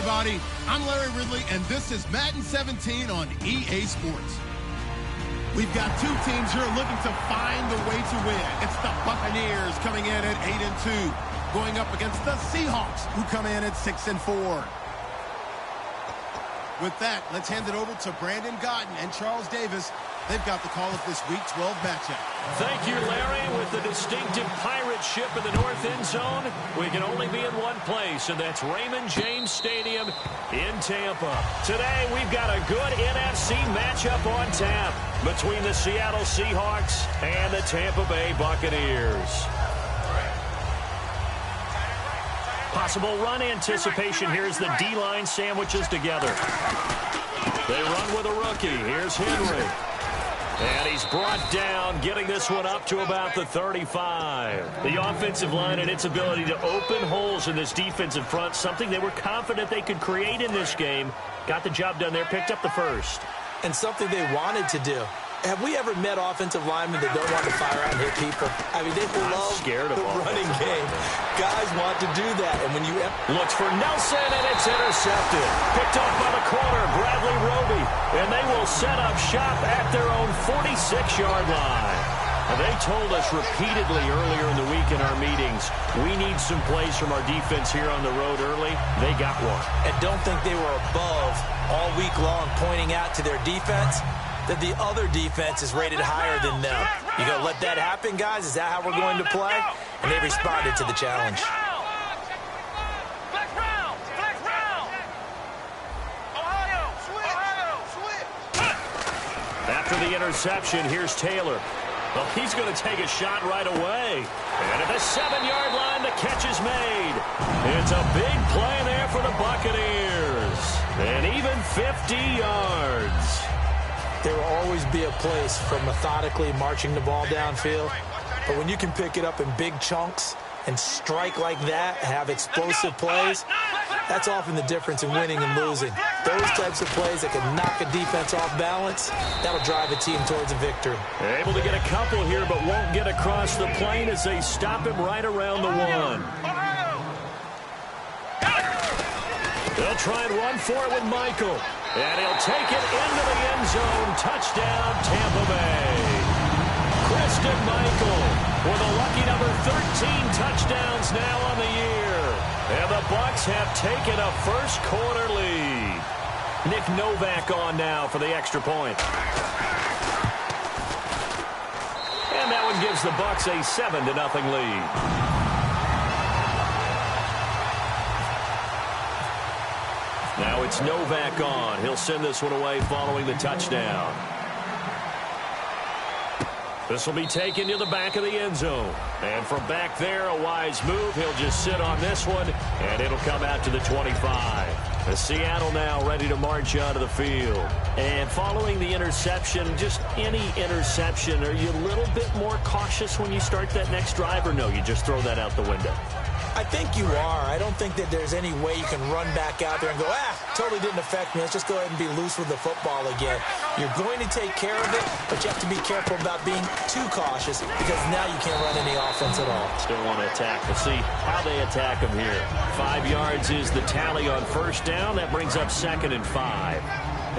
everybody. I'm Larry Ridley, and this is Madden 17 on EA Sports. We've got two teams here looking to find the way to win. It's the Buccaneers coming in at 8-2, going up against the Seahawks, who come in at 6-4. With that, let's hand it over to Brandon Gotten and Charles Davis. They've got the call of this Week 12 matchup. Thank you, Larry. With the distinctive pirate ship in the north end zone, we can only be in one place, and that's Raymond James Stadium in Tampa. Today, we've got a good NFC matchup on tap between the Seattle Seahawks and the Tampa Bay Buccaneers. Possible run anticipation here as the D-line sandwiches together. They run with a rookie. Here's Henry. And he's brought down, getting this one up to about the 35. The offensive line and its ability to open holes in this defensive front, something they were confident they could create in this game. Got the job done there, picked up the first. And something they wanted to do. Have we ever met offensive linemen that don't want to fire out and hit people? I mean, they love the running game. Guys want to do that. And when you looks for Nelson, and it's intercepted. Picked off by the corner, Bradley Roby. And they will set up shop at their own 46-yard line. And they told us repeatedly earlier in the week in our meetings, we need some plays from our defense here on the road early. They got one. And don't think they were above all week long pointing out to their defense that the other defense is rated higher than them. You gonna let that happen, guys? Is that how we're going to play? And they responded to the challenge. After the interception, here's Taylor. Well, he's going to take a shot right away. And at the 7-yard line, the catch is made. It's a big play there for the Buccaneers. And even 50 yards. There will always be a place for methodically marching the ball downfield. But when you can pick it up in big chunks and strike like that, have explosive plays, that's often the difference in winning and losing. Those types of plays that can knock a defense off balance, that'll drive a team towards a victory. Able to get a couple here, but won't get across the plane as they stop him right around the 1. They'll try and run for it with Michael. And he'll take it into the end zone. Touchdown, Tampa Bay. Christian Michael with a lucky number 13 touchdowns now on the year. And the Bucs have taken a first-quarter lead. Nick Novak on now for the extra point. And that one gives the Bucs a 7-0 lead. Now it's Novak on. He'll send this one away following the touchdown. This will be taken to the back of the end zone. And from back there, a wise move. He'll just sit on this one, and it'll come out to the 25. The Seattle now ready to march out of the field. And following the interception, just any interception, are you a little bit more cautious when you start that next drive, or no, you just throw that out the window? I think you are. I don't think that there's any way you can run back out there and go, totally didn't affect me. Let's just go ahead and be loose with the football again. You're going to take care of it, but you have to be careful about being too cautious because now you can't run any offense at all. Still want to attack. We'll see how they attack them here. 5 yards is the tally on first down. That brings up 2nd and 5.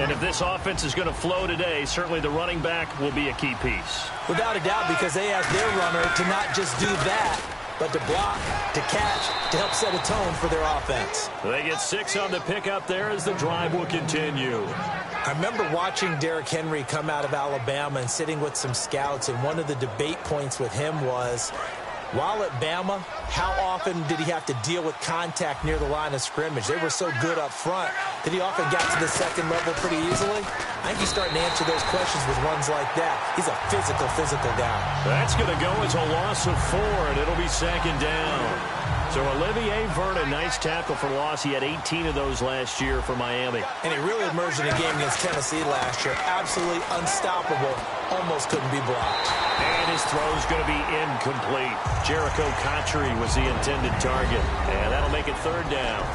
And if this offense is going to flow today, certainly the running back will be a key piece. Without a doubt, because they ask their runner to not just do that, but to block, to catch, to help set a tone for their offense. They get 6 on the pickup there as the drive will continue. I remember watching Derrick Henry come out of Alabama and sitting with some scouts, and one of the debate points with him was, while at Bama, how often did he have to deal with contact near the line of scrimmage? They were so good up front that he often got to the second level pretty easily. I think he's starting to answer those questions with runs like that. He's a physical guy. That's going to go as a loss of 4, and it'll be 2nd down. So Olivier Vernon, nice tackle for loss. He had 18 of those last year for Miami. And he really emerged in a game against Tennessee last year. Absolutely unstoppable. Almost couldn't be blocked. And his throw's going to be incomplete. Jericho Cotchery was the intended target. And that'll make it 3rd down.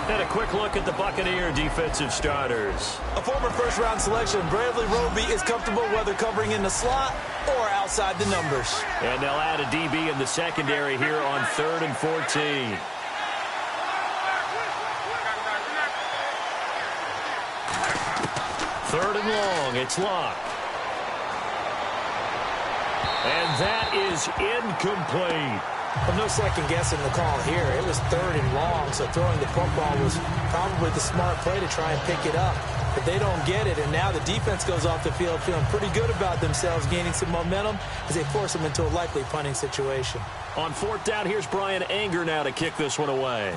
And a quick look at the Buccaneer defensive starters. A former first-round selection, Bradley Roby, is comfortable whether covering in the slot or outside the numbers. And they'll add a DB in the secondary here on 3rd and 14. 3rd and long. It's Locke. And that is incomplete. Well, no second guessing the call here. It was 3rd and long, so throwing the football was probably the smart play to try and pick it up. But they don't get it, and now the defense goes off the field feeling pretty good about themselves, gaining some momentum as they force them into a likely punting situation. On 4th down, here's Brian Anger now to kick this one away.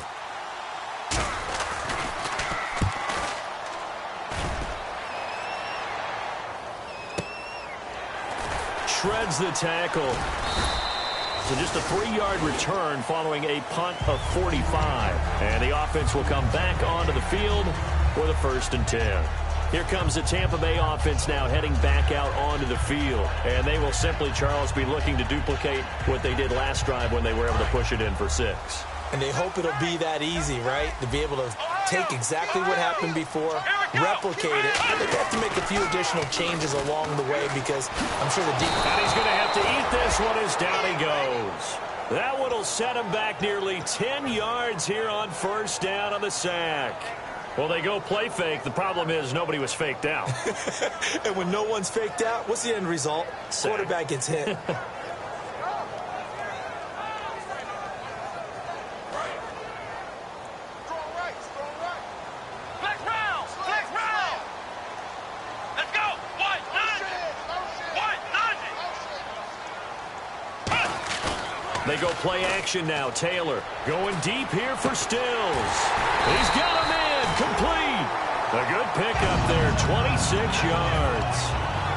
Shreds the tackle. So just a 3-yard return following a punt of 45. And the offense will come back onto the field for the 1st and 10. Here comes the Tampa Bay offense now heading back out onto the field. And they will simply, Charles, be looking to duplicate what they did last drive when they were able to push it in for 6. And they hope it'll be that easy, right? To be able to take exactly what happened before, replicate it. But they have to make a few additional changes along the way because I'm sure the defense... And he's going to have to eat this one as down he goes. That one will set him back nearly 10 yards here on 1st down on the sack. Well, they go play fake. The problem is nobody was faked out. And when no one's faked out, what's the end result? Sack. Quarterback gets hit. They go play action now. Taylor going deep here for Stills. He's got him in. Complete. A good pickup there. 26 yards.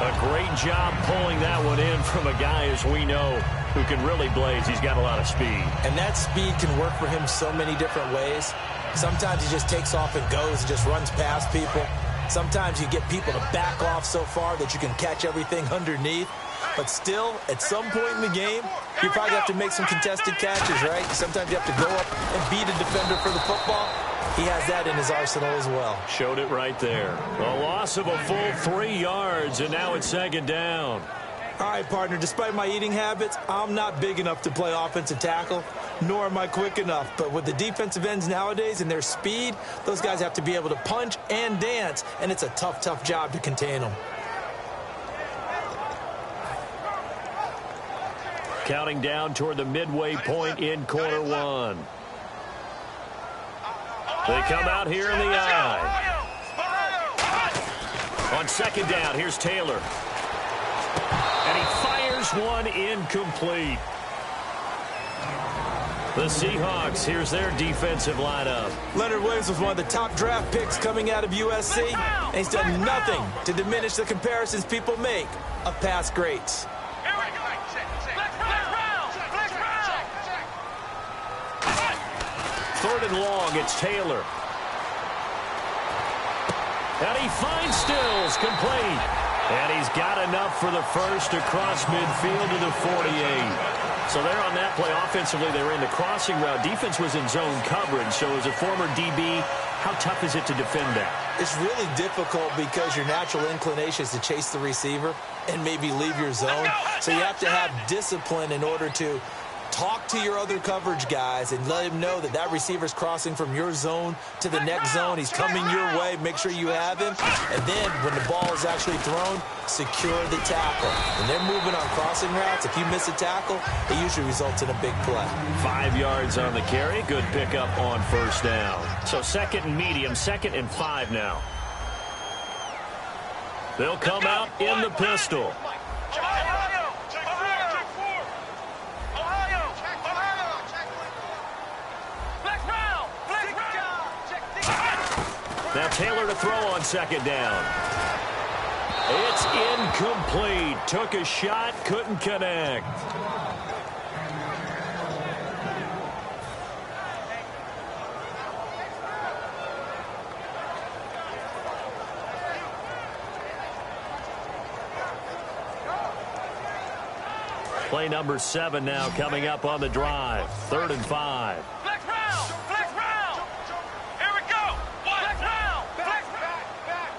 A great job pulling that one in from a guy, as we know, who can really blaze. He's got a lot of speed. And that speed can work for him so many different ways. Sometimes he just takes off and goes and just runs past people. Sometimes you get people to back off so far that you can catch everything underneath. But still, at some point in the game, you probably have to make some contested catches, right? Sometimes you have to go up and beat a defender for the football. He has that in his arsenal as well. Showed it right there. A loss of a full 3 yards, and now it's 2nd down. All right, partner, despite my eating habits, I'm not big enough to play offensive tackle, nor am I quick enough. But with the defensive ends nowadays and their speed, those guys have to be able to punch and dance, and it's a tough, tough job to contain them. Counting down toward the midway point in quarter 1. They come out here in the eye. On 2nd down, here's Taylor. And he fires one incomplete. The Seahawks, here's their defensive lineup. Leonard Williams was one of the top draft picks coming out of USC, and he's done nothing to diminish the comparisons people make of past greats. 3rd and long, it's Taylor. And he finds Stills, complete. And he's got enough for the first across midfield to the 48. So there on that play, offensively, they ran the crossing route. Defense was in zone coverage. So as a former DB, how tough is it to defend that? It's really difficult because your natural inclination is to chase the receiver and maybe leave your zone. So you have to have discipline in order to talk to your other coverage guys and let him know that that receiver's crossing from your zone to the next zone. He's coming your way. Make sure you have him. And then when the ball is actually thrown, secure the tackle. When they're moving on crossing routes, if you miss a tackle, it usually results in a big play. 5 yards on the carry. Good pickup on 1st down. So 2nd and medium, 2nd and 5 now. They'll come out in the pistol. Now Taylor to throw on 2nd down. It's incomplete. Took a shot, couldn't connect. Play number 7 now coming up on the drive. 3rd and 5.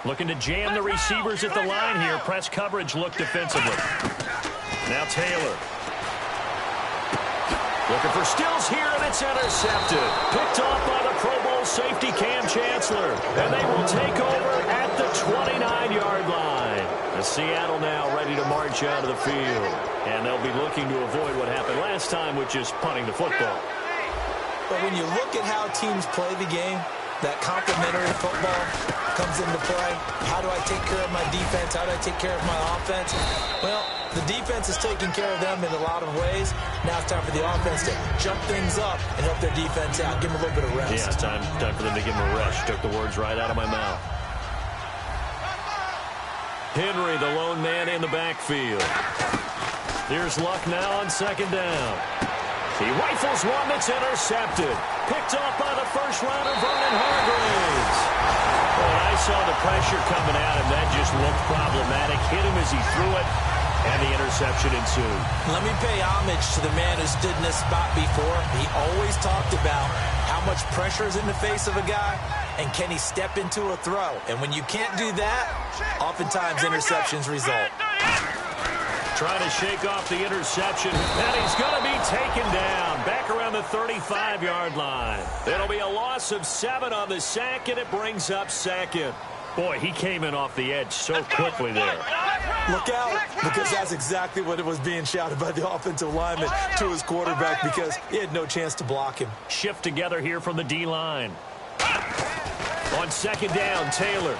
Looking to jam the receivers at the line here. Press coverage look defensively. Now Taylor. Looking for Stills here, and it's intercepted. Picked off by the Pro Bowl safety Cam Chancellor. And they will take over at the 29-yard line. Seattle now ready to march out of the field. And they'll be looking to avoid what happened last time, which is punting the football. But when you look at how teams play the game, that complementary football comes into play. How do I take care of my defense? How do I take care of my offense? Well, the defense is taking care of them in a lot of ways. Now it's time for the offense to jump things up and help their defense out. Give them a little bit of rest. Yeah, time for them to give them a rest. Took the words right out of my mouth. Henry, the lone man in the backfield. Here's Luck now on second down. He rifles one that's intercepted. Picked off by the first-rounder, Vernon Hargreaves. When I saw the pressure coming at him, that just looked problematic. Hit him as he threw it, and the interception ensued. Let me pay homage to the man who stood in this spot before. He always talked about how much pressure is in the face of a guy, and can he step into a throw. And when you can't do that, oftentimes interceptions result. Trying to shake off the interception, and he's going to be taken down back around the 35-yard line. It'll be a loss of 7 on the sack, and it brings up second. Boy, he came in off the edge so quickly there. Look out, because that's exactly what it was being shouted by the offensive lineman to his quarterback, because he had no chance to block him. Shift together here from the D-line. On second down, Taylor.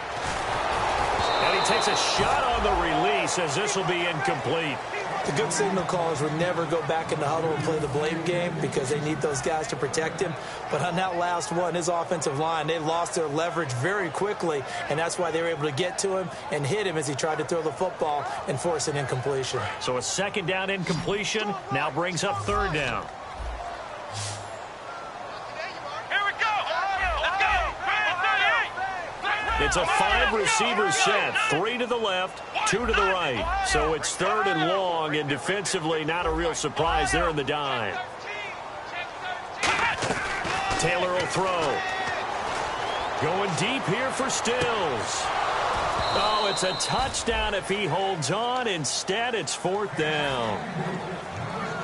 And he takes a shot on the release as this will be incomplete. The good signal callers would never go back in the huddle and play the blame game because they need those guys to protect him. But on that last one, his offensive line, they lost their leverage very quickly, and that's why they were able to get to him and hit him as he tried to throw the football and force an incompletion. So a second down incompletion now brings up third down. It's a 5-receiver set, 3 to the left, 2 to the right. So it's third and long, and defensively not a real surprise there in the dime. Taylor will throw. Going deep here for Stills. Oh, it's a touchdown if he holds on. Instead, it's fourth down.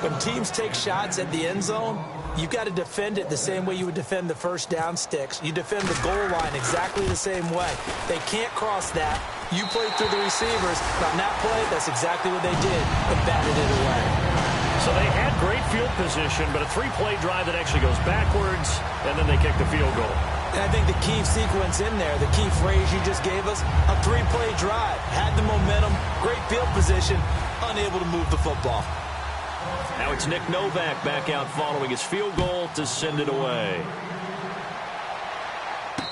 When teams take shots at the end zone, you've got to defend it the same way you would defend the first down sticks. You defend the goal line exactly the same way. They can't cross that. You play through the receivers. On that play, that's exactly what they did, and batted it away. So they had great field position, but a 3-play drive that actually goes backwards, and then they kick the field goal. And I think the key sequence in there, the key phrase you just gave us, a 3-play drive. Had the momentum, great field position, unable to move the football. Now it's Nick Novak back out following his field goal to send it away.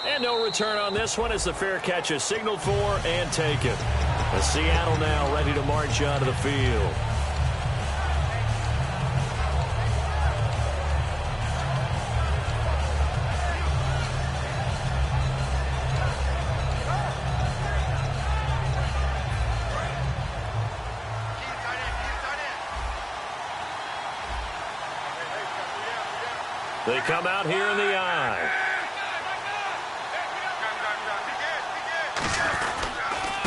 And no return on this one as the fair catch is signaled for and taken. The Seattle now ready to march out of the field. They come out here in the eye.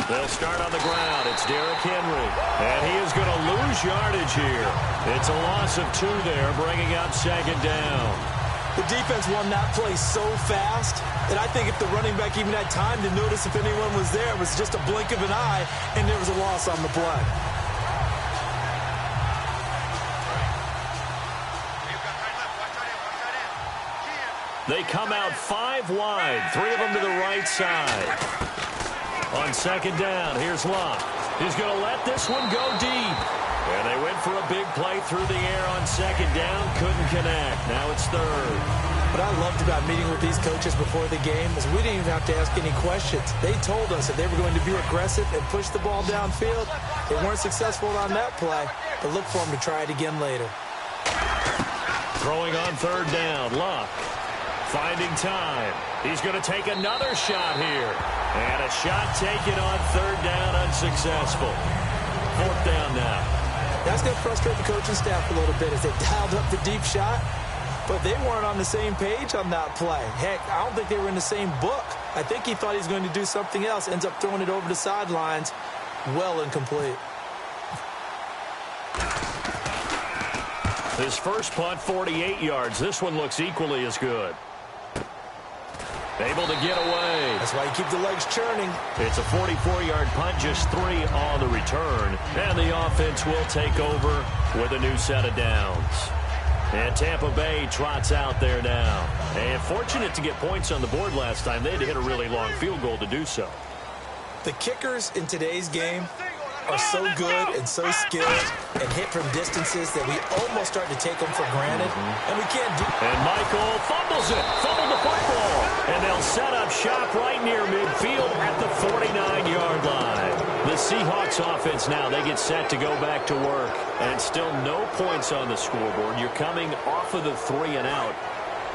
They'll start on the ground. It's Derrick Henry. And he is going to lose yardage here. It's a loss of 2 there, bringing up second down. The defense won that play so fast that I think if the running back even had time to notice if anyone was there, it was just a blink of an eye, and there was a loss on the play. They come out 5 wide, 3 of them to the right side. On second down, here's Luck. He's going to let this one go deep. And they went for a big play through the air on second down, couldn't connect. Now it's third. What I loved about meeting with these coaches before the game is we didn't even have to ask any questions. They told us that they were going to be aggressive and push the ball downfield. They weren't successful on that play, but look for them to try it again later. Throwing on third down, Luck. Finding time. He's going to take another shot here. And a shot taken on third down, unsuccessful. Fourth down now. That's going to frustrate the coaching staff a little bit as they dialed up the deep shot. But they weren't on the same page on that play. Heck, I don't think they were in the same book. I think he thought he was going to do something else. Ends up throwing it over the sidelines. Well incomplete. His first punt, 48 yards. This one looks equally as good. Able to get away. That's why you keep the legs churning. It's a 44-yard punt, just 3 on the return. And the offense will take over with a new set of downs. And Tampa Bay trots out there now. And fortunate to get points on the board last time. They had to hit a really long field goal to do so. The kickers in today's game are so good and so skilled and hit from distances that we almost start to take them for granted, and we can't do. And Michael fumbled the football, and they'll set up shop right near midfield at the 49-yard line. The Seahawks offense now, they get set to go back to work, and still no points on the scoreboard. You're coming off of the 3 and out.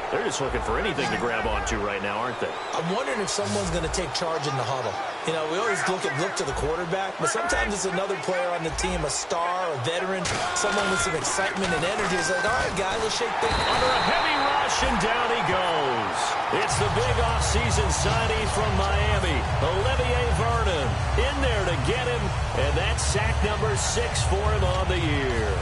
They're just looking for anything to grab onto right now, aren't they? I'm wondering if someone's going to take charge in the huddle. You know, we always look to the quarterback, but sometimes it's another player on the team, a star, a veteran, someone with some excitement and energy. It's like, all right, guys, let's shake things. Under a heavy rush, and down he goes. It's the big offseason signing from Miami, Olivier Vernon, in there to get him, and that's sack number 6 for him on the year.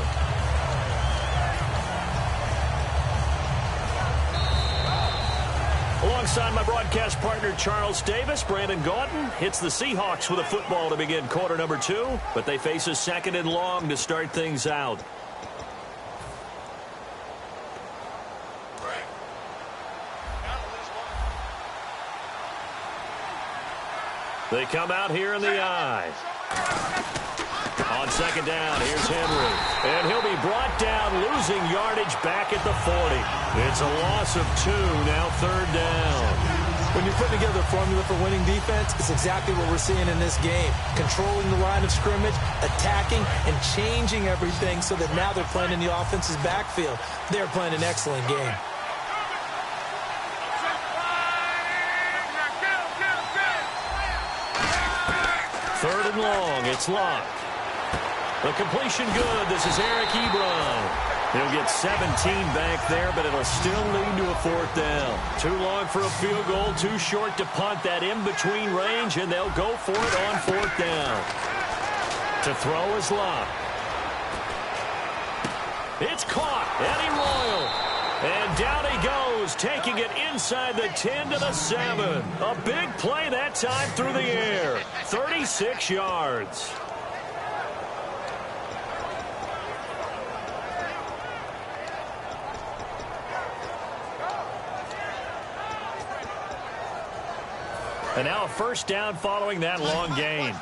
Alongside my broadcast partner, Charles Davis, Brandon Gaudin hits the Seahawks with a football to begin quarter number 2, but they face a 2nd and long to start things out. They come out here in the eye. On 2nd down, here's Henry. And he'll be brought down, losing yardage back at the 40. It's a loss of 2, now 3rd down. When you're putting together a formula for winning defense, it's exactly what we're seeing in this game. Controlling the line of scrimmage, attacking, and changing everything so that now they're playing in the offense's backfield. They're playing an excellent game. Third and long, it's locked. The completion good. This is Eric Ebron. He'll get 17 back there, but it'll still lead to a 4th down. Too long for a field goal, too short to punt that in-between range, and they'll go for it on 4th down. To throw is Locke. It's caught. Eddie Royal. And down he goes, taking it inside the 10 to the 7. A big play that time through the air. 36 yards. And now a 1st down following that long gain.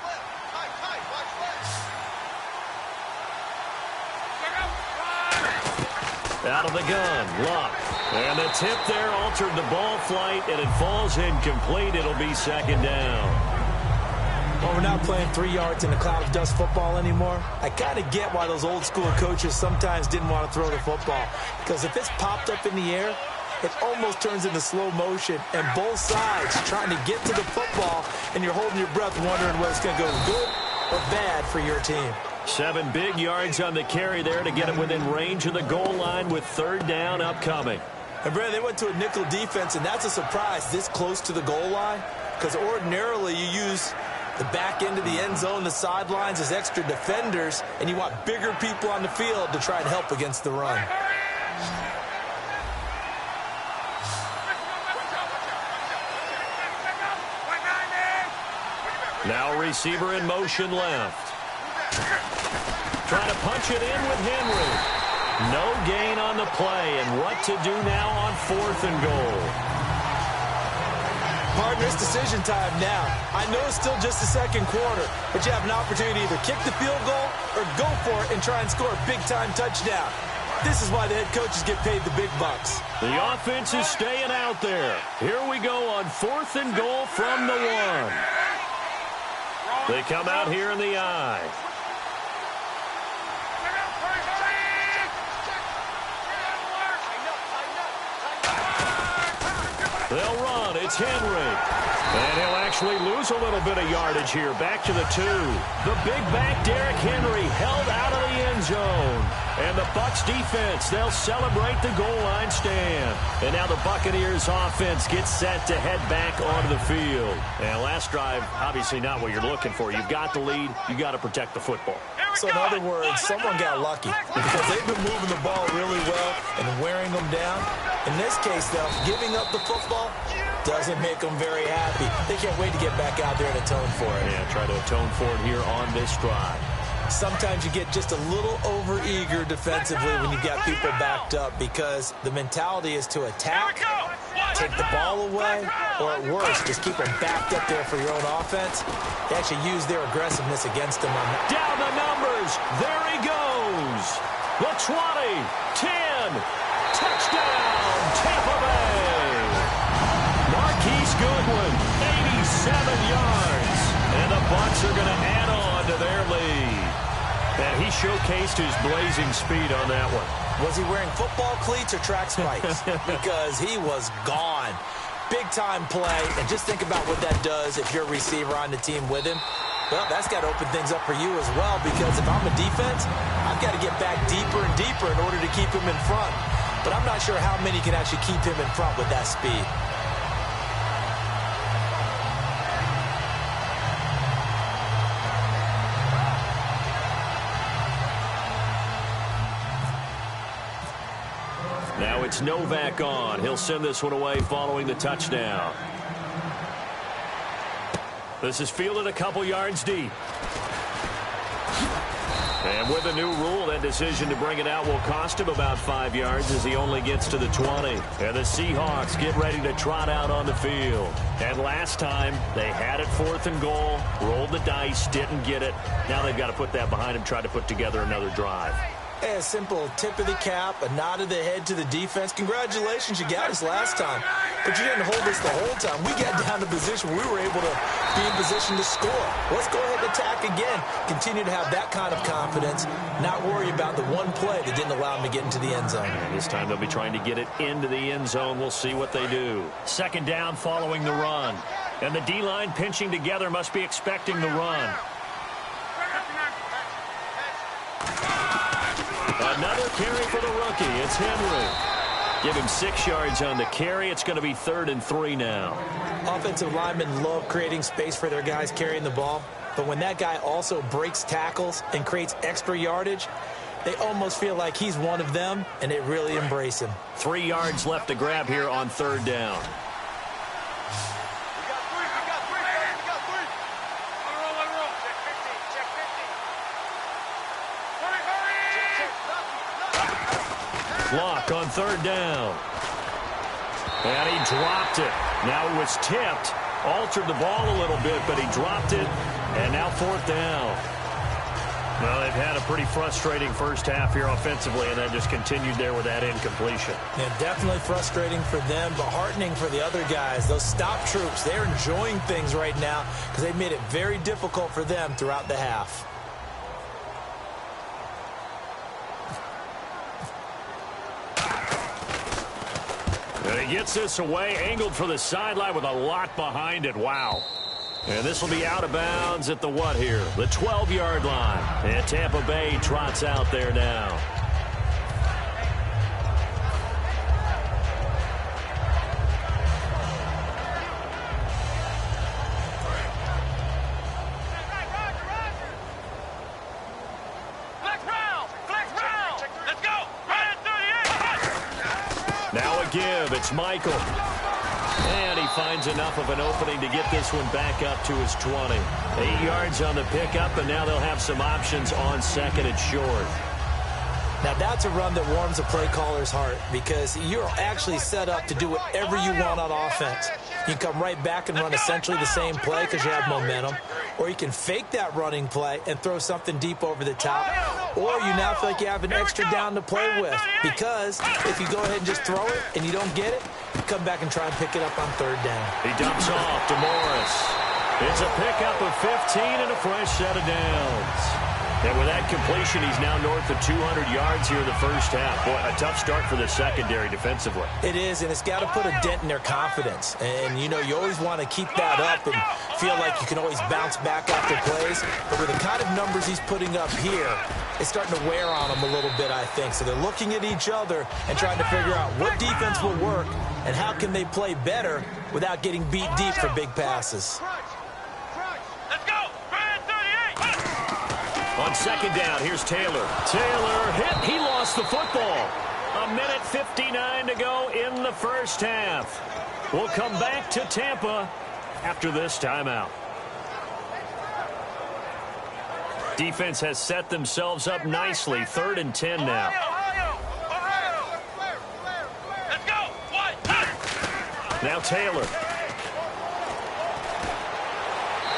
Out of the gun, Luck. And the tip there altered the ball flight, and it falls incomplete. It'll be 2nd down. Well, we're not playing 3 yards in a cloud of dust football anymore. I kind of get why those old school coaches sometimes didn't want to throw the football. Because if it's popped up in the air, it almost turns into slow motion, and both sides trying to get to the football, and you're holding your breath wondering whether it's going to go good or bad for your team. 7 big yards on the carry there to get him within range of the goal line with 3rd down upcoming. And, Brad, they went to a nickel defense, and that's a surprise this close to the goal line, because ordinarily you use the back end of the end zone, the sidelines as extra defenders, and you want bigger people on the field to try and help against the run. Now receiver in motion left. Trying to punch it in with Henry. No gain on the play, and what to do now on 4th and goal. Partner, it's decision time now. I know it's still just the 2nd quarter, but you have an opportunity to either kick the field goal or go for it and try and score a big-time touchdown. This is why the head coaches get paid the big bucks. The offense is staying out there. Here we go on 4th and goal from the 1. They come out here in the eye. They'll run. It's Henry. And he'll actually lose a little bit of yardage here. Back to the 2. The big back, Derrick Henry, held out of the end zone. And the Bucs defense, they'll celebrate the goal line stand. And now the Buccaneers offense gets set to head back onto the field. And last drive, obviously not what you're looking for. You've got the lead. You've got to protect the football. So in other words, someone got lucky because they've been moving the ball really well and wearing them down. In this case, though, giving up the football, doesn't make them very happy. They can't wait to get back out there and atone for it. Yeah, try to atone for it here on this drive. Sometimes you get just a little over-eager defensively when you got people backed up because the mentality is to attack, take the ball away, or at worst, just keep them backed up there for your own offense. They actually use their aggressiveness against them on that. Down the numbers. There he goes. The 20, 10, touchdown, Tampa Bay. Marquise Goodwin, 87 yards. And the Bucs are going to add on to their lead. And he showcased his blazing speed on that one. Was he wearing football cleats or track spikes? Because he was gone. Big-time play. And just think about what that does if you're a receiver on the team with him. Well, that's got to open things up for you as well, because if I'm a defense, I've got to get back deeper and deeper in order to keep him in front. But I'm not sure how many can actually keep him in front with that speed. Now it's Novak on. He'll send this one away following the touchdown. This is fielded a couple yards deep. And with a new rule, that decision to bring it out will cost him about 5 yards as he only gets to the 20. And the Seahawks get ready to trot out on the field. And last time, they had it 4th and goal, rolled the dice, didn't get it. Now they've got to put that behind them, try to put together another drive. A simple tip of the cap, a nod of the head to the defense. Congratulations, you got us last time. But you didn't hold us the whole time. We got down to position where we were able to be in position to score. Let's go ahead and attack again. Continue to have that kind of confidence, not worry about the one play that didn't allow them to get into the end zone. And this time they'll be trying to get it into the end zone. We'll see what they do. 2nd down following the run. And the D-line pinching together must be expecting the run. Another carry for the rookie. It's Henry. Give him 6 yards on the carry. It's going to be 3rd and 3 now. Offensive linemen love creating space for their guys carrying the ball. But when that guy also breaks tackles and creates extra yardage, they almost feel like he's one of them, and they really embrace him. 3 yards left to grab here on 3rd down. Block on 3rd down. And he dropped it. Now it was tipped. Altered the ball a little bit, but he dropped it. And now 4th down. Well, they've had a pretty frustrating first half here offensively, and that just continued there with that incompletion. Yeah, definitely frustrating for them, but heartening for the other guys. Those stop troops, they're enjoying things right now because they've made it very difficult for them throughout the half. And he gets this away, angled for the sideline with a lot behind it. Wow. And this will be out of bounds at the what here? The 12-yard line. And Tampa Bay trots out there now. Now a give. It's Michael. And he finds enough of an opening to get this one back up to his 20. 8 yards on the pickup, and now they'll have some options on 2nd and short. Now, that's a run that warms a play caller's heart because you're actually set up to do whatever you want on offense. You can come right back and run essentially the same play because you have momentum, or you can fake that running play and throw something deep over the top, or you now feel like you have an extra down to play with because if you go ahead and just throw it and you don't get it, you come back and try and pick it up on 3rd down. He dumps off to Morris. It's a pickup of 15 and a fresh set of downs. And with that completion, he's now north of 200 yards here in the first half. Boy, a tough start for the secondary defensively. It is, and it's got to put a dent in their confidence. And, you know, you always want to keep that up and feel like you can always bounce back after plays. But with the kind of numbers he's putting up here, it's starting to wear on them a little bit, I think. So they're looking at each other and trying to figure out what defense will work and how can they play better without getting beat deep for big passes. On 2nd down, here's Taylor. Taylor hit. He lost the football. 1:59 to go in the first half. We'll come back to Tampa after this timeout. Defense has set themselves up nicely. 3rd and 10 now. Let's go. Now Taylor.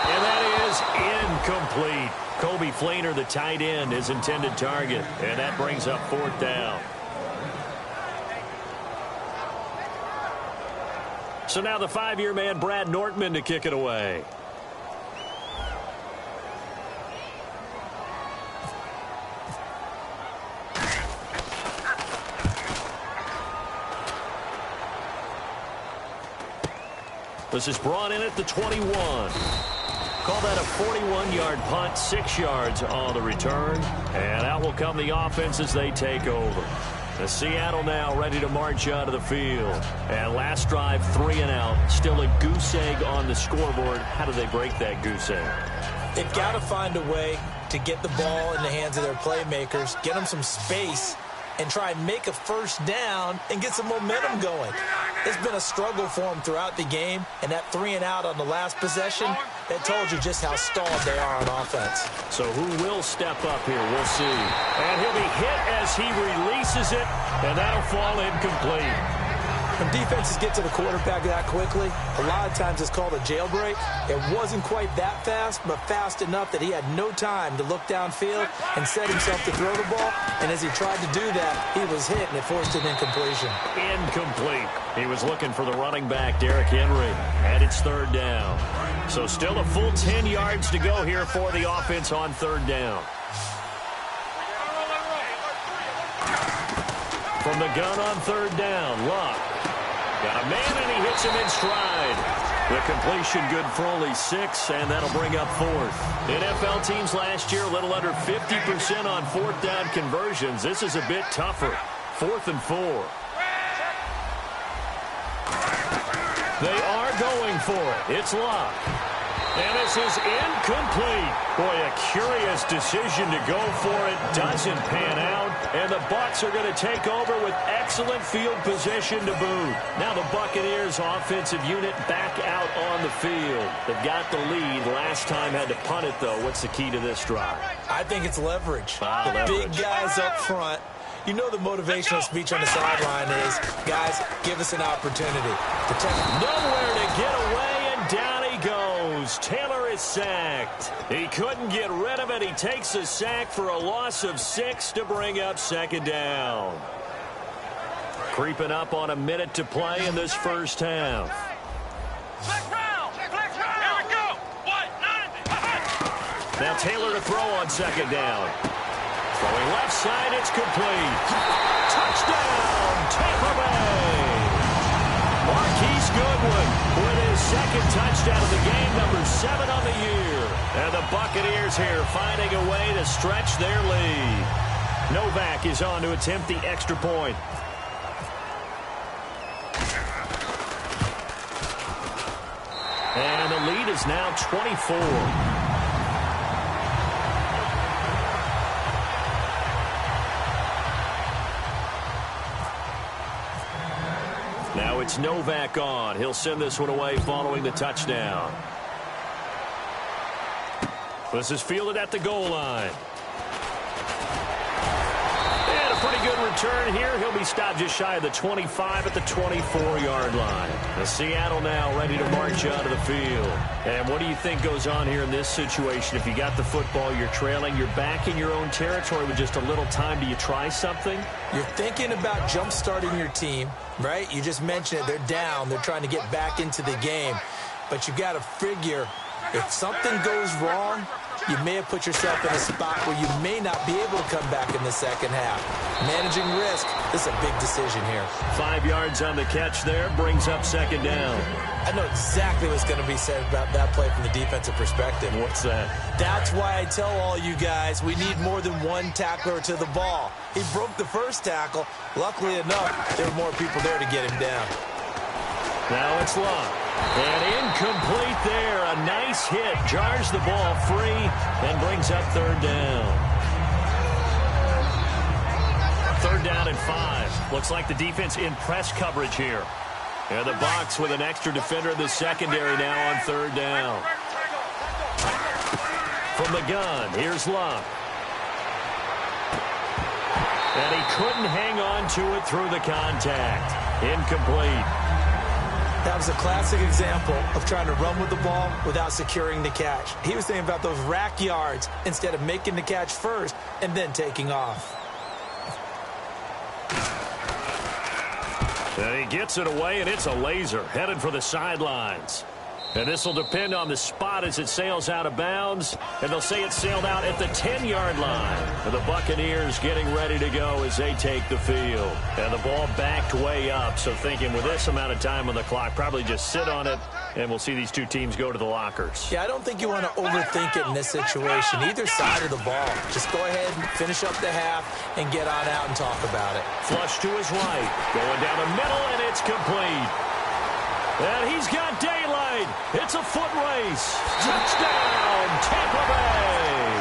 And that is incomplete. Kobe Fleener, the tight end, his intended target. And that brings up 4th down. So now the 5-year man, Brad Nortman, to kick it away. This is brought in at the 21. Call that a 41-yard punt, 6 yards on the return. And out will come the offense as they take over. The Seattle now ready to march out of the field. And last drive, 3 and out. Still a goose egg on the scoreboard. How do they break that goose egg? They've got to find a way to get the ball in the hands of their playmakers, get them some space, and try and make a first down and get some momentum going. It's been a struggle for them throughout the game, and that 3 and out on the last possession, that told you just how stalled they are on offense. So who will step up here? We'll see. And he'll be hit as he releases it, and that'll fall incomplete. When defenses get to the quarterback that quickly, a lot of times it's called a jailbreak. It wasn't quite that fast, but fast enough that he had no time to look downfield and set himself to throw the ball. And as he tried to do that, he was hit, and it forced an incompletion. Incomplete. He was looking for the running back, Derrick Henry, and it's 3rd down. So still a full 10 yards to go here for the offense on 3rd down. From the gun on 3rd down, Luck. Got a man, and he hits him in stride. The completion good for only 6, and that'll bring up 4th. NFL teams last year a little under 50% on 4th down conversions. This is a bit tougher. 4th and 4. They are going for it. It's Luck. And this is incomplete. Boy, a curious decision to go for it. Doesn't pan out. And the Bucs are going to take over with excellent field position to boot. Now the Buccaneers offensive unit back out on the field. They've got the lead. Last time had to punt it, though. What's the key to this drive? I think it's leverage. Leverage. Big guys up front. You know the motivational speech on the sideline is, guys, give us an opportunity. Nowhere to get away, and down he goes. Taylor is sacked. He couldn't get rid of it. He takes a sack for a loss of 6 to bring up 2nd down. Creeping up on a minute to play in this first half. Here we go. 1-9. Now Taylor to throw on 2nd down. Throwing left side, it's complete. Touchdown, Tampa Bay. Marquise Goodwin with his 2nd touchdown of the game, number 7 on the year. And the Buccaneers here finding a way to stretch their lead. Novak is on to attempt the extra point. And the lead is now 24. Now it's Novak on. He'll send this one away following the touchdown. This is fielded at the goal line. And a pretty good return here. He'll be stopped just shy of the 25 at the 24-yard line. The Seattle now ready to march out of the field. And what do you think goes on here in this situation? If you got the football, you're trailing, you're back in your own territory with just a little time. Do you try something? You're thinking about jump-starting your team, right? You just mentioned it. They're down. They're trying to get back into the game. But you've got to figure if something goes wrong, you may have put yourself in a spot where you may not be able to come back in the second half. Managing risk, this is a big decision here. 5 yards on the catch there, brings up 2nd down. I know exactly what's going to be said about that play from the defensive perspective. What's that? That's why I tell all you guys we need more than one tackler to the ball. He broke the first tackle. Luckily enough, there were more people there to get him down. Now it's Luck. And incomplete there. A nice hit. Jars the ball free and brings up 3rd down. 3rd down and 5. Looks like the defense in press coverage here. And the Bucs with an extra defender in the secondary now on third down. From the gun, here's Luck. And he couldn't hang on to it through the contact. Incomplete. That was a classic example of trying to run with the ball without securing the catch. He was thinking about those rack yards instead of making the catch first and then taking off. And he gets it away, and it's a laser headed for the sidelines. And this will depend on the spot as it sails out of bounds. And they'll say it sailed out at the 10-yard line. And the Buccaneers getting ready to go as they take the field. And the ball backed way up. So thinking with this amount of time on the clock, probably just sit on it. And we'll see these two teams go to the lockers. Yeah, I don't think you want to overthink it in this situation. Either side of the ball. Just go ahead and finish up the half and get on out and talk about it. Flush to his right. Going down the middle, and it's complete. And he's got daylight. It's a foot race. Touchdown, Tampa Bay.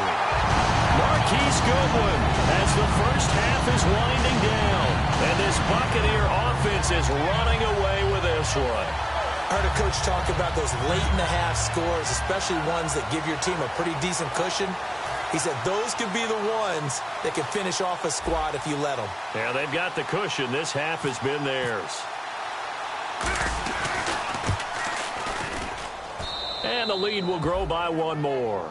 Marquise Goodwin as the first half is winding down. And this Buccaneer offense is running away with this one. I heard a coach talk about those late-in-the-half scores, especially ones that give your team a pretty decent cushion. He said those could be the ones that can finish off a squad if you let them. Yeah, they've got the cushion. This half has been theirs. And the lead will grow by one more.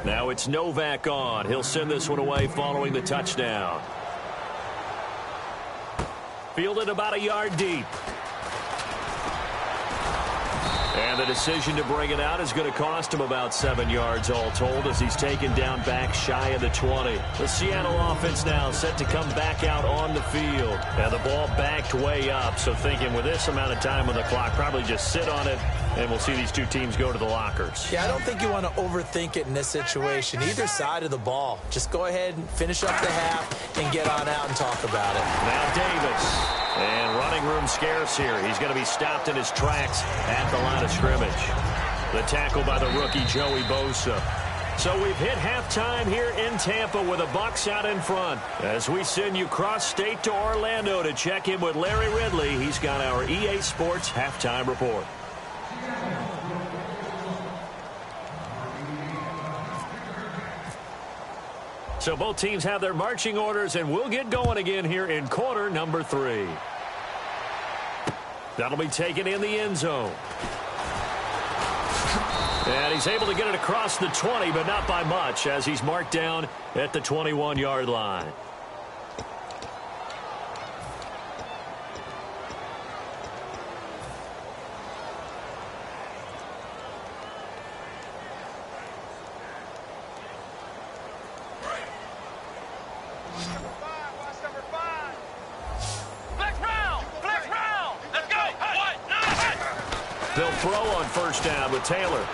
Now it's Novak on. He'll send this one away following the touchdown. Fielded about a yard deep. And the decision to bring it out is going to cost him about 7 yards all told as he's taken down back shy of the 20. The Seattle offense now set to come back out on the field. And the ball backed way up, so thinking with this amount of time on the clock, probably just sit on it, and we'll see these two teams go to the lockers. Yeah, I don't think you want to overthink it in this situation. Either side of the ball. Just go ahead and finish up the half and get on out and talk about it. Now Davis. And running room scarce here. He's going to be stopped in his tracks at the line of scrimmage. The tackle by the rookie Joey Bosa. So we've hit halftime here in Tampa with the Bucs out in front. As we send you cross-state to Orlando to check in with Larry Ridley. He's got our EA Sports halftime report. So both teams have their marching orders, and we'll get going again here in quarter number 3. That'll be taken in the end zone. And he's able to get it across the 20, but not by much, as he's marked down at the 21-yard line. They'll throw on first down with Taylor.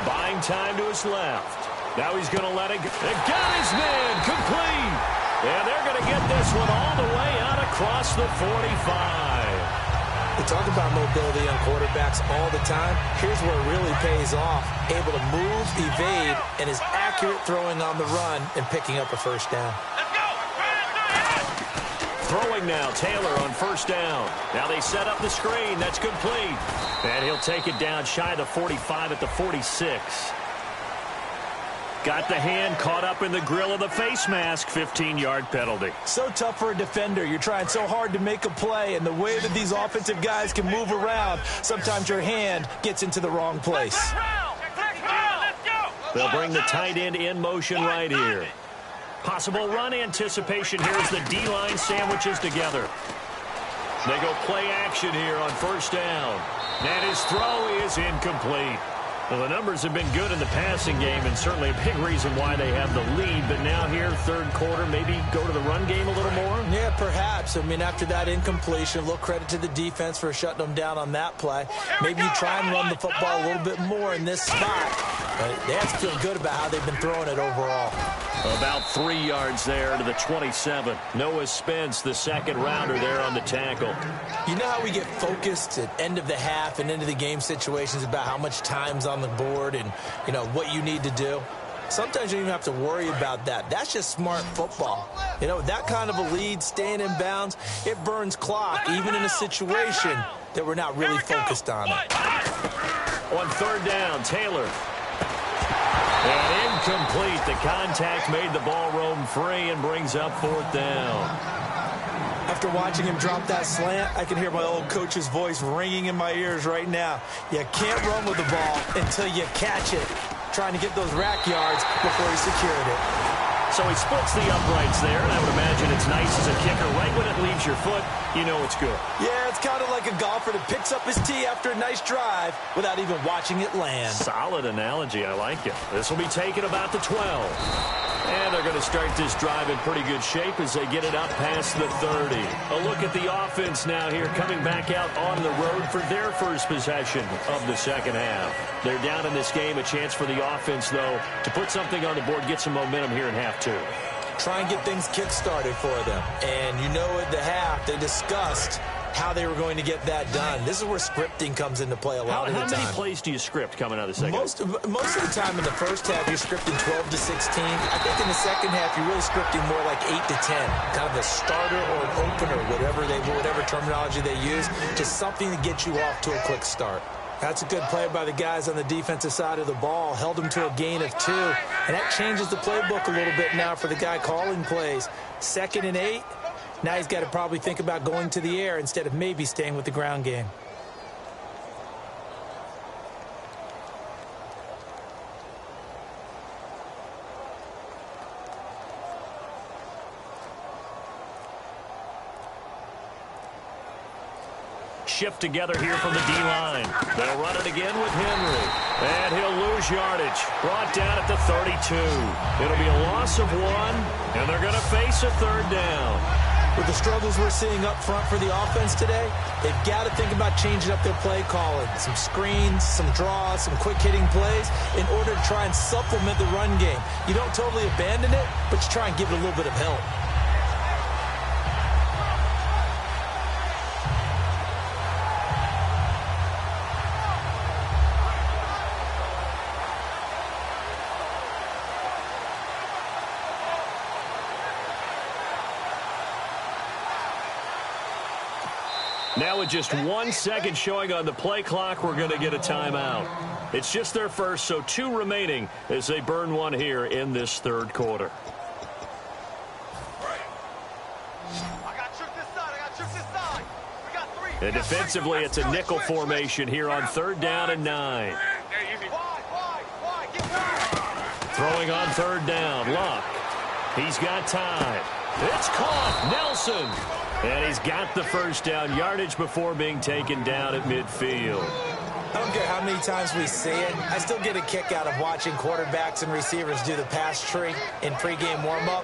Buying time to his left. Now he's going to let it go. They got his man complete. And they're going to get this one all the way out across the 45. We talk about mobility on quarterbacks all the time. Here's where it really pays off. Able to move, evade, and is accurate throwing on the run and picking up a first down. Throwing now, Taylor on first down. Now they set up the screen. That's complete. And he'll take it down shy of the 45 at the 46. Got the hand caught up in the grill of the face mask. 15-yard penalty. So tough for a defender. You're trying so hard to make a play, and the way that these offensive guys can move around, sometimes your hand gets into the wrong place. They'll bring the tight end in motion right here. Possible run anticipation here as the D-line sandwiches together. They go play action here on first down. And his throw is incomplete. Well, the numbers have been good in the passing game, and certainly a big reason why they have the lead. But now here, third quarter, maybe go to the run game a little more? Yeah, perhaps. I mean, after that incompletion, a little credit to the defense for shutting them down on that play. Maybe you try and run the football a little bit more in this spot. They have to feel good about how they've been throwing it overall. About 3 yards there to the 27. Noah Spence, the second rounder there on the tackle. You know how we get focused at end of the half and into the game situations about how much time's on the board and, you know, what you need to do? Sometimes you don't even have to worry about that. That's just smart football. You know, that kind of a lead, staying in bounds, it burns clock, even in a situation that we're not really focused on it. On third down, Taylor. And incomplete. The contact made the ball roam free and brings up fourth down. After watching him drop that slant, I can hear my old coach's voice ringing in my ears right now. You can't run with the ball until you catch it. Trying to get those rack yards before he secured it. So he splits the uprights there, and I would imagine it's nice as a kicker. Right when it leaves your foot, you know it's good. Yeah, it's kind of like a golfer that picks up his tee after a nice drive without even watching it land. Solid analogy. I like it. This will be taken about the 12. And they're going to start this drive in pretty good shape as they get it up past the 30. A look at the offense now here, coming back out on the road for their first possession of the second half. They're down in this game. A chance for the offense, though, to put something on the board, get some momentum here in half two. Try and get things kick-started for them. And you know at the half, they discussed how they were going to get that done. This is where scripting comes into play a lot of the time. How many plays do you script coming out of the second? Most of the time in the first half, you're scripting 12 to 16. I think in the second half, you're really scripting more like 8 to 10. Kind of a starter or an opener, whatever terminology they use. Just something to get you off to a quick start. That's a good play by the guys on the defensive side of the ball. Held them to a gain of 2. And that changes the playbook a little bit now for the guy calling plays. 2nd and 8. Now he's got to probably think about going to the air instead of maybe staying with the ground game. Shift together here from the D-line. They'll run it again with Henry. And he'll lose yardage. Brought down at the 32. It'll be a loss of 1, and they're going to face a third down. With the struggles we're seeing up front for the offense today, they've got to think about changing up their play calling. Some screens, some draws, some quick-hitting plays in order to try and supplement the run game. You don't totally abandon it, but you try and give it a little bit of help. Now with just 1 second showing on the play clock, we're going to get a timeout. It's just their first, so 2 remaining as they burn 1 here in this third quarter. And defensively, it's a nickel formation here on 3rd down and 9. Throwing on 3rd down, Luck. He's got time. It's caught. Nelson. And he's got the first down, yardage before being taken down at midfield. I don't care how many times we see it. I still get a kick out of watching quarterbacks and receivers do the pass tree in pregame warm-up.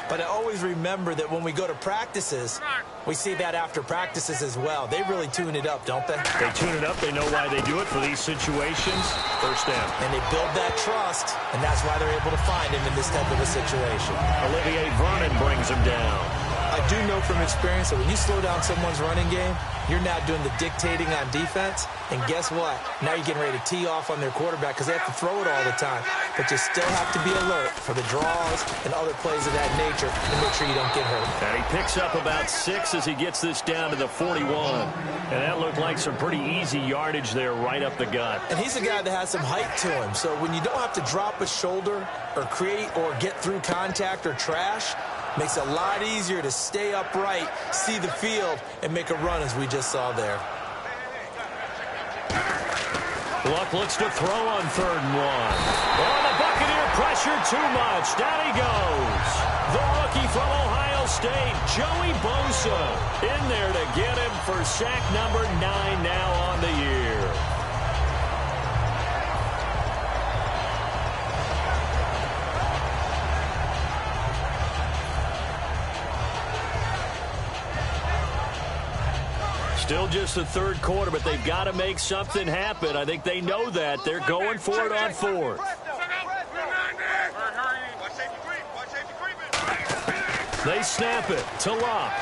But I always remember that when we go to practices, we see that after practices as well. They really tune it up, don't they? They tune it up. They know why they do it for these situations. First down. And they build that trust, and that's why they're able to find him in this type of a situation. Olivier Vernon brings him down. I do know from experience that when you slow down someone's running game, you're now doing the dictating on defense. And guess what? Now you're getting ready to tee off on their quarterback because they have to throw it all the time. But you still have to be alert for the draws and other plays of that nature to make sure you don't get hurt. And he picks up about 6 as he gets this down to the 41. And that looked like some pretty easy yardage there right up the gut. And he's a guy that has some height to him. So when you don't have to drop a shoulder or create or get through contact or trash, makes it a lot easier to stay upright, see the field, and make a run as we just saw there. Luck looks to throw on 3rd and 1. Oh, the Buccaneer pressure too much. Down he goes. The rookie from Ohio State, Joey Bosa, in there to get him for sack number 9 now on the year. Still just the third quarter, but they've got to make something happen. I think they know that. They're going for it on fourth. They snap it to Locke.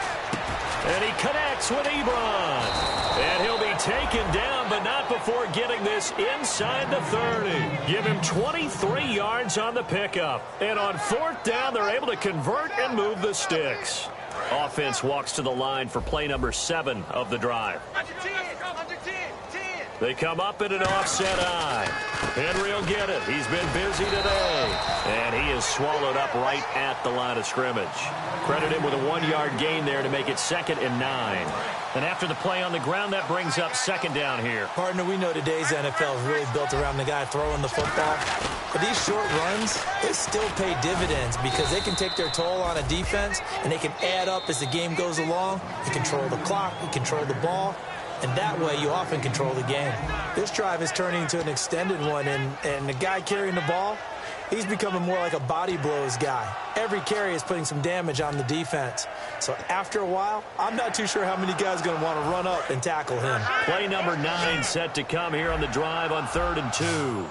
And he connects with Ebron. And he'll be taken down, but not before getting this inside the 30. Give him 23 yards on the pickup. And on fourth down, they're able to convert and move the sticks. Offense walks to the line for play number 7 of the drive. They come up in an offset eye. Henry will get it. He's been busy today. And he is swallowed up right at the line of scrimmage. Credit him with a 1-yard gain there to make it 2nd and 9. And after the play on the ground, that brings up 2nd down here. Partner, we know today's NFL is really built around the guy throwing the football. But these short runs, they still pay dividends because they can take their toll on a defense, and they can add up as the game goes along. You control the clock, you control the ball, and that way you often control the game. This drive is turning into an extended one, and the guy carrying the ball, he's becoming more like a body blows guy. Every carry is putting some damage on the defense. So after a while, I'm not too sure how many guys are going to want to run up and tackle him. Play number 9 set to come here on the drive on 3rd and 2.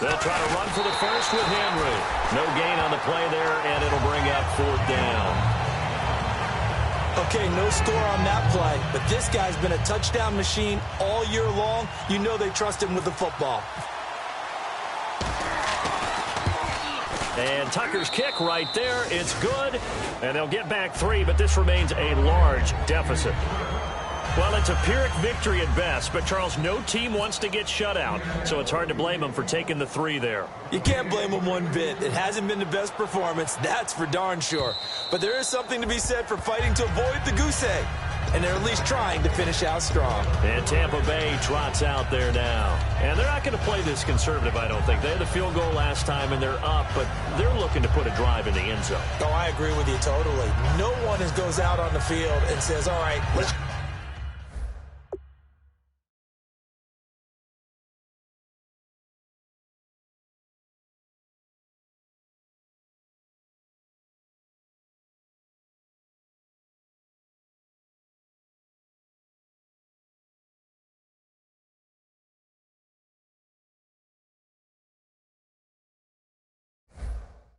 They'll try to run for the first with Henry. No gain on the play there, and it'll bring up 4th down. Okay, no score on that play, but this guy's been a touchdown machine all year long. You know they trust him with the football. And Tucker's kick right there. It's good, and they'll get back 3, but this remains a large deficit. Well, it's a Pyrrhic victory at best, but, Charles, no team wants to get shut out, so it's hard to blame them for taking the 3 there. You can't blame them one bit. It hasn't been the best performance, that's for darn sure. But there is something to be said for fighting to avoid the goose egg, and they're at least trying to finish out strong. And Tampa Bay trots out there now. And they're not going to play this conservative, I don't think. They had the field goal last time, and they're up, but they're looking to put a drive in the end zone. Oh, I agree with you totally. No one goes out on the field and says, all right, let's...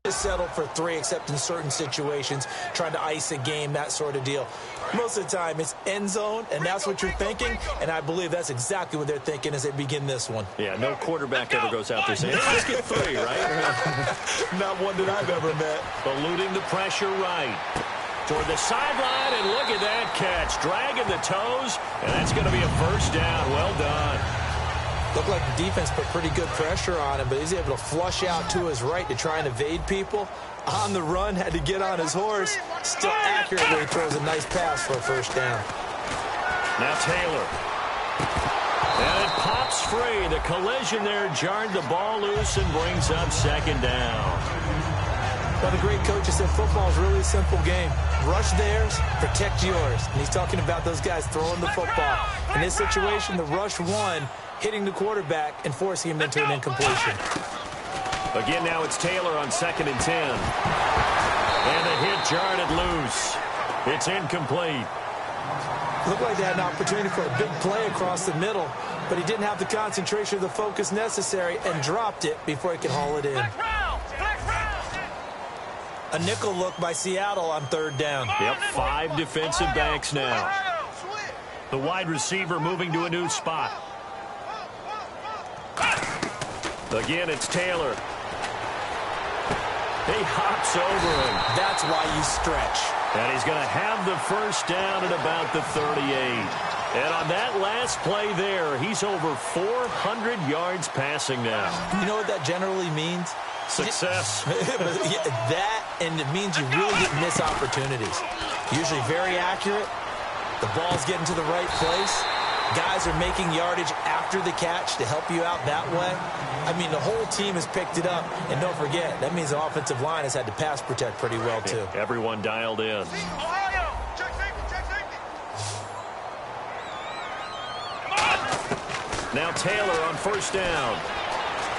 settle for 3 except in certain situations, trying to ice a game, that sort of deal. Most of the time it's end zone, and that's what you're thinking, and I believe that's exactly what they're thinking as they begin this one. Yeah, no quarterback ever goes out there saying, hey, let's get 3, right? Not one that I've ever met. Eluding the pressure right. Toward the sideline, and look at that catch. Dragging the toes, and that's going to be a first down. Well done. Looked like the defense put pretty good pressure on him, but he's able to flush out to his right to try and evade people. On the run, had to get on his horse. Still accurately throws a nice pass for a first down. Now Taylor. And it pops free. The collision there jarred the ball loose and brings up 2nd down. Well, the great coach has said football is really a simple game. Rush theirs, protect yours. And he's talking about those guys throwing the football. In this situation, the rush won, hitting the quarterback and forcing him into an incompletion. Again, now it's Taylor on 2nd and 10. And the hit jarred it loose. It's incomplete. Looked like they had an opportunity for a big play across the middle, but he didn't have the concentration or the focus necessary and dropped it before he could haul it in. A nickel look by Seattle on 3rd down. Yep, 5 defensive backs now. The wide receiver moving to a new spot. Again, it's Taylor. He hops over him. That's why you stretch. And he's going to have the first down at about the 38. And on that last play there, he's over 400 yards passing now. You know what that generally means? Success. That, and it means you really didn't miss opportunities. Usually very accurate. The ball's getting to the right place. Guys are making yardage after the catch to help you out that way. I mean, the whole team has picked it up. And don't forget, that means the offensive line has had to pass protect pretty well, too. Yeah, everyone dialed in. Now Taylor on first down.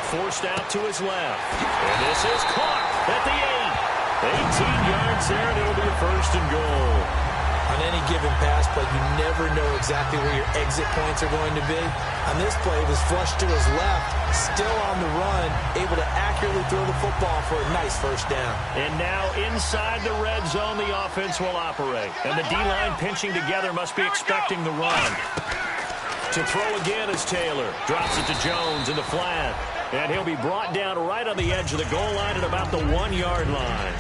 Forced out to his left. And this is caught at the 8. 18 yards there, and it'll be a 1st and goal. On any given pass play, you never know exactly where your exit points are going to be. On this play, he was flushed to his left, still on the run, able to accurately throw the football for a nice first down. And now inside the red zone, the offense will operate. And the D-line pinching together must be expecting the run. To throw again is Taylor. Drops it to Jones in the flat. And he'll be brought down right on the edge of the goal line at about the 1-yard line.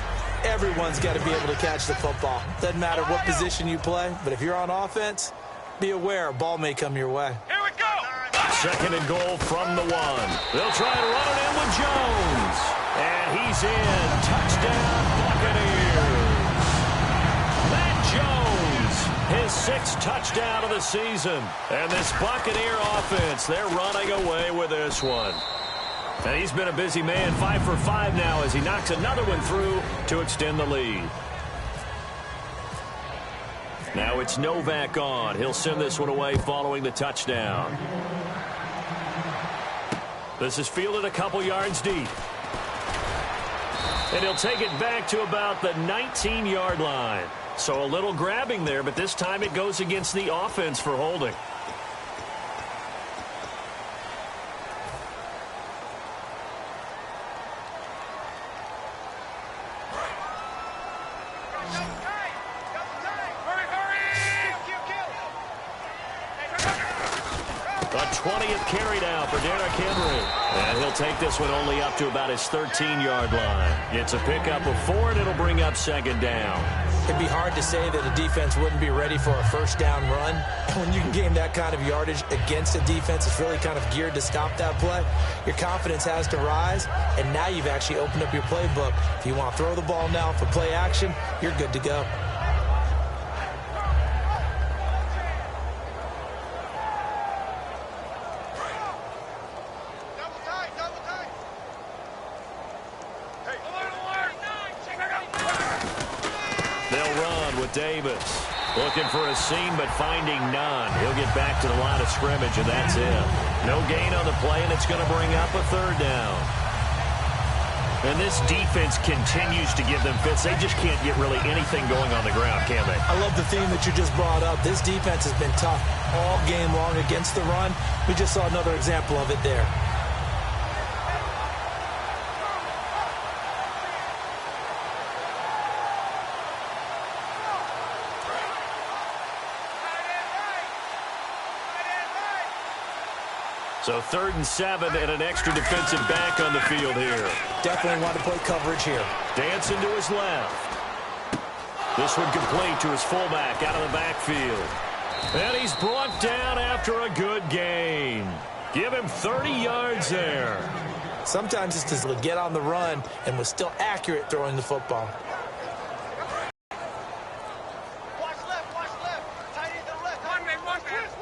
Everyone's got to be able to catch the football. Doesn't matter what position you play, but if you're on offense, be aware a ball may come your way. Here we go. Second and goal from the 1. They'll try to run it in with Jones. And he's in. Touchdown, Buccaneers. Matt Jones, his 6th touchdown of the season. And this Buccaneer offense, they're running away with this one. And he's been a busy man, 5 for 5 now as he knocks another one through to extend the lead. Now it's Novak on. He'll send this one away following the touchdown. This is fielded a couple yards deep. And he'll take it back to about the 19-yard line. So a little grabbing there, but this time it goes against the offense for holding. A 20th carry now for Derrick Henry. And he'll take this one only up to about his 13-yard line. It's a pickup of 4, and it'll bring up second down. It'd be hard to say that a defense wouldn't be ready for a first down run. When you can gain that kind of yardage against a defense that's really kind of geared to stop that play, your confidence has to rise, and now you've actually opened up your playbook. If you want to throw the ball now for play action, you're good to go. Davis looking for a seam but finding none. He'll get back to the line of scrimmage, and that's it. No gain on the play, and it's going to bring up a 3rd down. And this defense continues to give them fits. They just can't get really anything going on the ground, can they? I love the theme that you just brought up. This defense has been tough all game long against the run. We just saw another example of it there. So 3rd and 7 and an extra defensive back on the field here. Definitely want to play coverage here. Dancing to his left. This one complete to his fullback out of the backfield. And he's brought down after a good gain. Give him 30 yards there. Sometimes it's just to get on the run and was still accurate throwing the football. Watch left. Tight end to the left. One, man, watch twist.